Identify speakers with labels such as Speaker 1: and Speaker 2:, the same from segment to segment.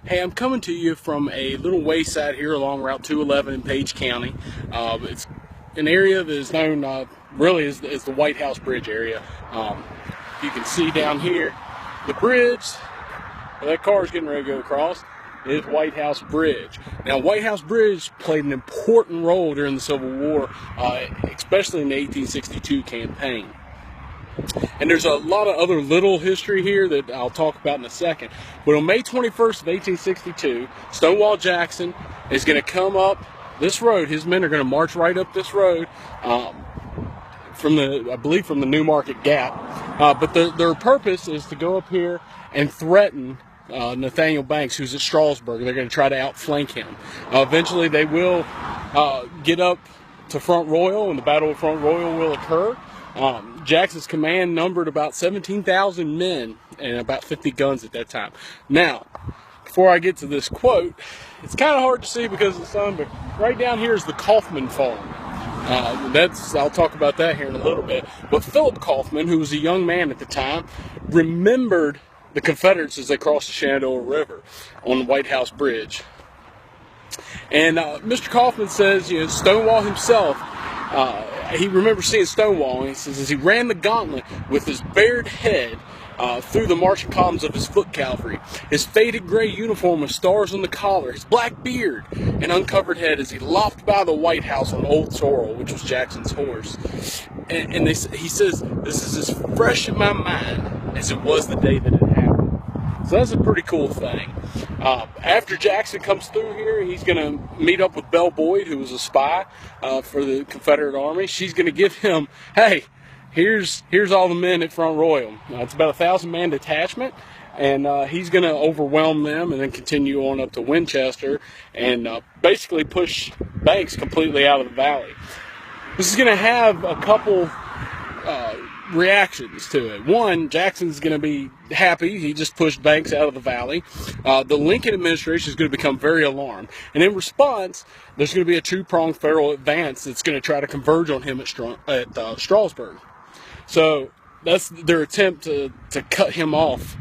Speaker 1: Hey, I'm coming to you from a little wayside here along Route 211 in Page County. It's an area that is known really as the White House Bridge area. You can see down here the bridge where that car is getting ready to go across is White House Bridge. Now, White House Bridge played an important role during the Civil War, especially in the 1862 campaign. And there's a lot of other little history here that I'll talk about in a second. But on May 21st of 1862, Stonewall Jackson is going to come up this road. His men are going to march right up this road from the New Market Gap. But their purpose is to go up here and threaten Nathaniel Banks, who's at Strasburg. They're going to try to outflank him. Eventually, they will get up to Front Royal, and the Battle of Front Royal will occur. Jackson's command numbered about 17,000 men and about 50 guns at that time. Now, before I get to this quote, it's kind of hard to see because of the sun, but right down here is the Kaufman Farm. I'll talk about that here in a little bit. But Philip Kaufman, who was a young man at the time, remembered the Confederates as they crossed the Shenandoah River on the White House Bridge. And Mr. Kaufman says, Stonewall himself, he remembers seeing Stonewall, and he says as he ran the gauntlet with his bared head through the marching columns of his foot cavalry, his faded gray uniform with stars on the collar, his black beard and uncovered head as he lopped by the White House on Old Sorrel, which was Jackson's horse. And he says, this is as fresh in my mind as it was the day that it happened. So that's a pretty cool thing. After Jackson comes through here, he's going to meet up with Belle Boyd, who was a spy for the Confederate Army. She's going to give him, hey, here's all the men at Front Royal. It's about a 1,000-man detachment, and he's going to overwhelm them and then continue on up to Winchester and basically push Banks completely out of the valley. This is going to have a couple reactions to it. One, Jackson's going to be happy. He just pushed Banks out of the valley. The Lincoln administration is going to become very alarmed. And in response, there's going to be a two-pronged federal advance that's going to try to converge on him at Strasburg. So that's their attempt to cut him off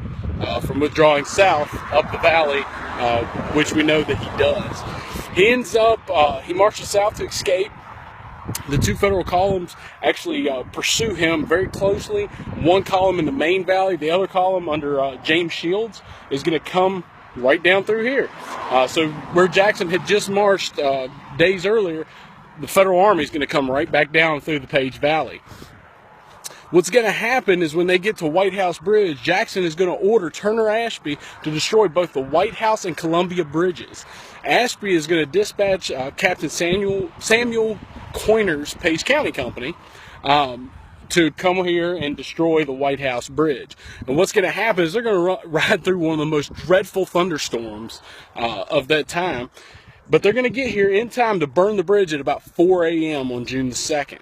Speaker 1: from withdrawing south up the valley, which we know that he does. He ends up, he marches south to escape. The two federal columns actually pursue him very closely. One column in the main valley, the other column under James Shields is going to come right down through here. So where Jackson had just marched days earlier, the federal army is going to come right back down through the Page Valley. What's going to happen is when they get to White House Bridge, Jackson is going to order Turner Ashby to destroy both the White House and Columbia bridges. Ashby is going to dispatch Captain Samuel Coiner's Page County Company to come here and destroy the White House Bridge. And what's going to happen is they're going to ride through one of the most dreadful thunderstorms of that time. But they're going to get here in time to burn the bridge at about 4 a.m. on June the 2nd.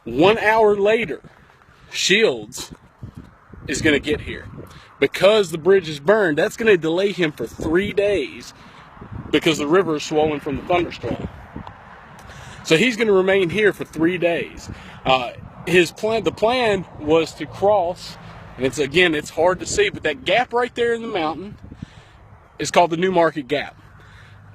Speaker 1: 1 hour later, Shields is going to get here. Because the bridge is burned, that's going to delay him for 3 days because the river is swollen from the thunderstorm. So he's going to remain here for 3 days. The plan was to cross, and it's hard to see, but that gap right there in the mountain is called the New Market Gap.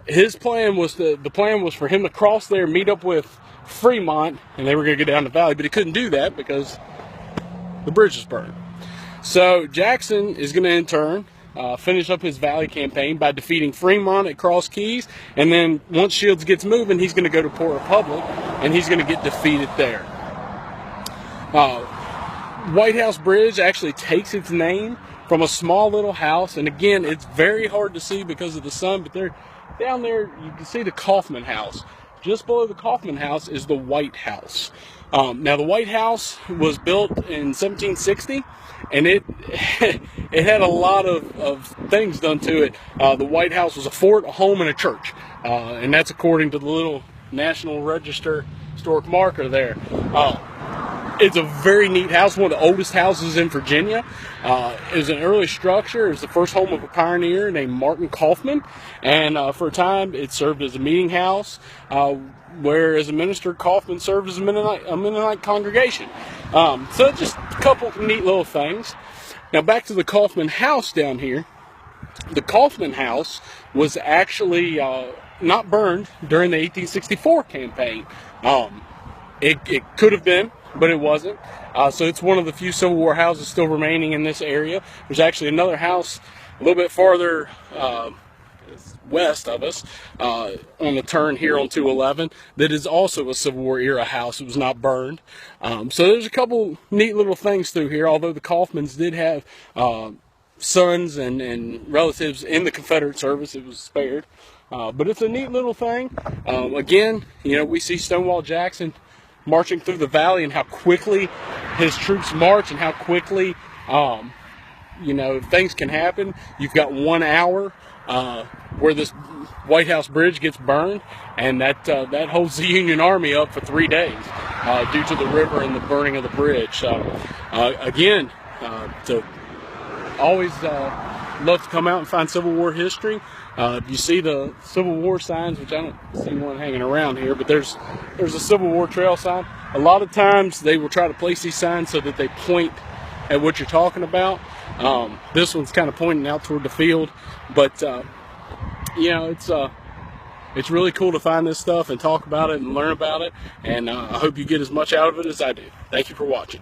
Speaker 1: His plan was for him to cross there, meet up with Fremont, and they were going to go down the valley, but he couldn't do that because the bridge is burned. So Jackson is going to in turn finish up his valley campaign by defeating Fremont at Cross Keys, and then once Shields gets moving, he's going to go to Port Republic, and he's going to get defeated there. White House Bridge actually takes its name from a small little house, and again, it's very hard to see because of the sun, but down there you can see the Kaufman House. Just below the Kaufman House is the White House. Now, the White House was built in 1760, and it had a lot of things done to it. The White House was a fort, a home, and a church. And that's according to the little National Register historic marker there. It's a very neat house, one of the oldest houses in Virginia. It was an early structure. It was the first home of a pioneer named Martin Kaufman. And for a time, it served as a meeting house, where as a minister, Kaufman served as a Mennonite congregation. So just a couple neat little things. Now back to the Kaufman house down here. The Kaufman House was actually not burned during the 1864 campaign. It could have been, but it wasn't. So it's one of the few Civil War houses still remaining in this area. There's actually another house a little bit farther west of us on the turn here on 211 that is also a Civil War era house. It was not burned. So there's a couple neat little things through here, although the Kaufmans did have sons and relatives in the Confederate service. It was spared. But it's a neat little thing. Again, you know, we see Stonewall Jackson marching through the valley and how quickly his troops march and how quickly, you know, things can happen. You've got 1 hour where this White House Bridge gets burned, and that holds the Union Army up for 3 days due to the river and the burning of the bridge. So, again, to always love to come out and find Civil War history. You see the Civil War signs, which I don't see one hanging around here, but there's a Civil War trail sign. A lot of times they will try to place these signs so that they point at what you're talking about. This one's kind of pointing out toward the field, but you know, it's really cool to find this stuff and talk about it and learn about it, and I hope you get as much out of it as I do. Thank you for watching.